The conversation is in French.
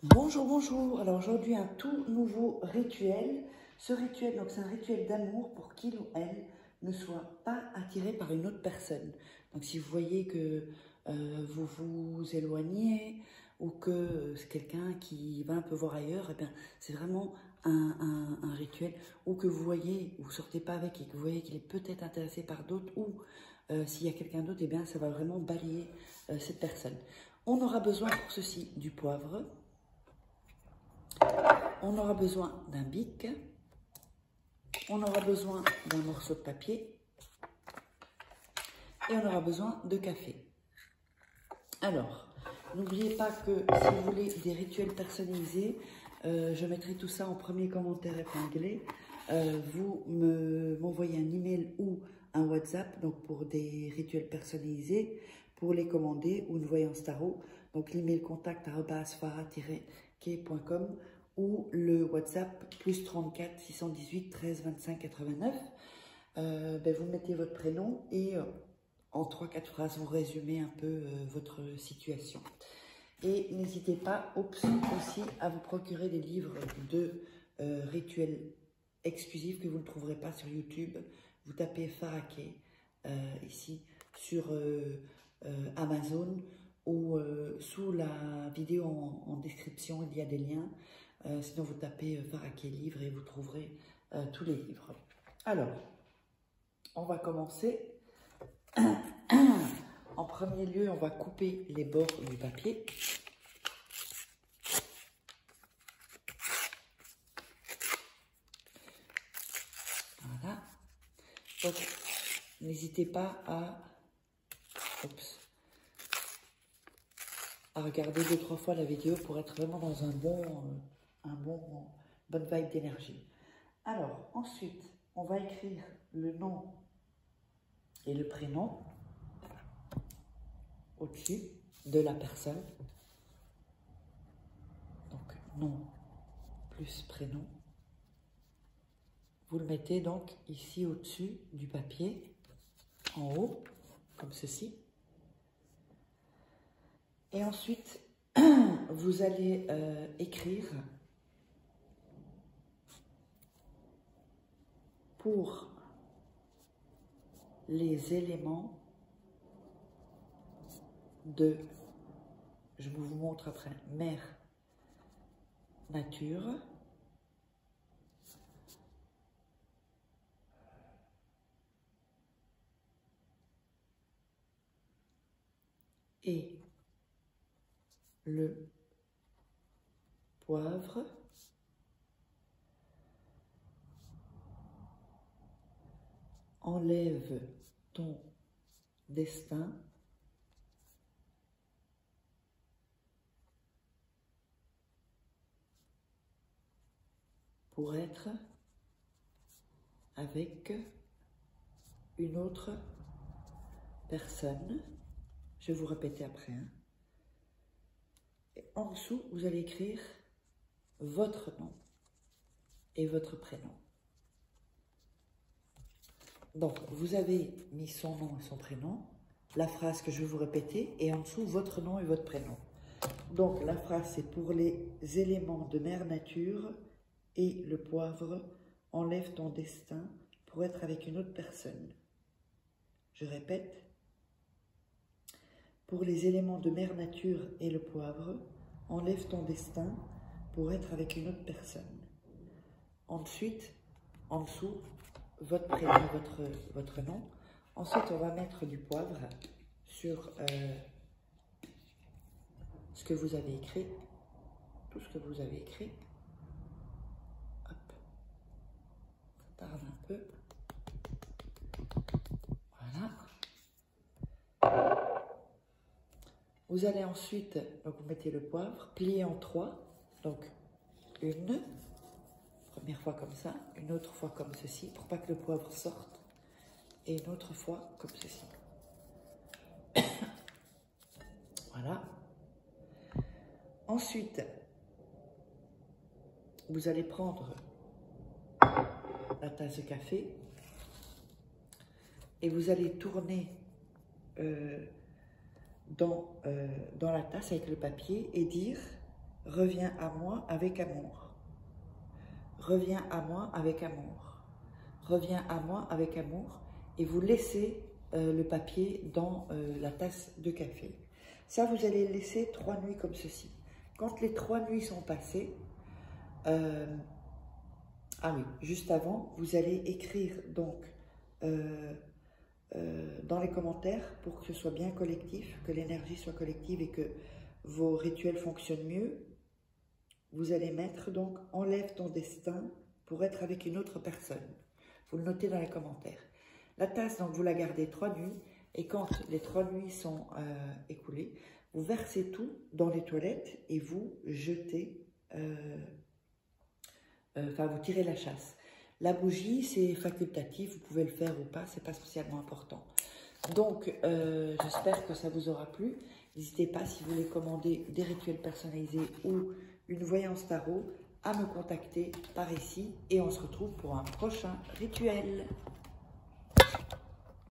Bonjour, bonjour. Alors aujourd'hui, un tout nouveau rituel. Ce rituel, donc c'est un rituel d'amour pour qu'il ou elle ne soit pas attiré par une autre personne. Donc si vous voyez que vous vous éloignez ou que c'est quelqu'un qui va un peu voir ailleurs, eh bien c'est vraiment un rituel. Ou que vous voyez, vous sortez pas avec et que vous voyez qu'il est peut-être intéressé par d'autres, ou s'il y a quelqu'un d'autre, eh bien ça va vraiment balayer cette personne. On aura besoin pour ceci du poivre. On aura besoin d'un bic, on aura besoin d'un morceau de papier et on aura besoin de café. Alors, n'oubliez pas que si vous voulez des rituels personnalisés, je mettrai tout ça en premier commentaire épinglé. Vous m'envoyez un email ou un WhatsApp donc pour des rituels personnalisés, pour les commander ou une voyance tarot. Donc l'email contact @farah-kay.com ou le WhatsApp plus 34 618 13 25 89. Vous mettez votre prénom et en 3-4 phrases, vous résumez un peu votre situation. Et n'hésitez pas aussi à vous procurer des livres de rituels exclusifs que vous ne trouverez pas sur YouTube. Vous tapez Farah Kay ici sur Amazon ou sous la vidéo en description, il y a des liens. Sinon, vous tapez Farah Kay livre et vous trouverez tous les livres. Alors, on va commencer. En premier lieu, on va couper les bords du papier. Voilà. Donc, n'hésitez pas à regarder 2-3 fois la vidéo pour être vraiment dans bonne vibe d'énergie. Alors, ensuite, on va écrire le nom et le prénom au-dessus de la personne. Donc, nom plus prénom. Vous le mettez donc ici au-dessus du papier, en haut, comme ceci. Et ensuite, vous allez écrire pour les éléments de, je vous montre après, mère nature, et le poivre, enlève ton destin pour être avec une autre personne. Je vais vous répéter après. Et en dessous, vous allez écrire votre nom et votre prénom. Donc, vous avez mis son nom et son prénom, la phrase que je vais vous répéter, et en dessous, votre nom et votre prénom. Donc, la phrase, c'est pour les éléments de mère nature et le poivre, enlève ton destin pour être avec une autre personne. Je répète. Pour les éléments de mère nature et le poivre, enlève ton destin pour être avec une autre personne. Ensuite, en dessous, votre prénom, votre nom. Ensuite, on va mettre du poivre sur ce que vous avez écrit, tout ce que vous avez écrit. Hop, ça tarde un peu. Voilà. Vous allez ensuite, donc vous mettez le poivre, plié en 3, donc une première fois comme ça, une autre fois comme ceci, pour pas que le poivre sorte, et une autre fois comme ceci. Voilà. Ensuite, vous allez prendre la tasse de café et vous allez tourner dans la tasse avec le papier et dire reviens à moi avec amour. Reviens à moi avec amour. Reviens à moi avec amour. Et vous laissez le papier dans la tasse de café. Ça, vous allez le laisser 3 nuits comme ceci. Quand les 3 nuits sont passées, ah oui, juste avant, vous allez écrire donc dans les commentaires pour que ce soit bien collectif, que l'énergie soit collective et que vos rituels fonctionnent mieux. Vous allez mettre donc « Enlève ton destin pour être avec une autre personne ». Vous le notez dans les commentaires. La tasse, donc vous la gardez 3 nuits et quand les 3 nuits sont écoulées, vous versez tout dans les toilettes et vous jetez, vous tirez la chasse. La bougie, c'est facultatif, vous pouvez le faire ou pas, c'est pas spécialement important. Donc, j'espère que ça vous aura plu. N'hésitez pas, si vous voulez commander des rituels personnalisés ou une voyance tarot, à me contacter par ici et on se retrouve pour un prochain rituel.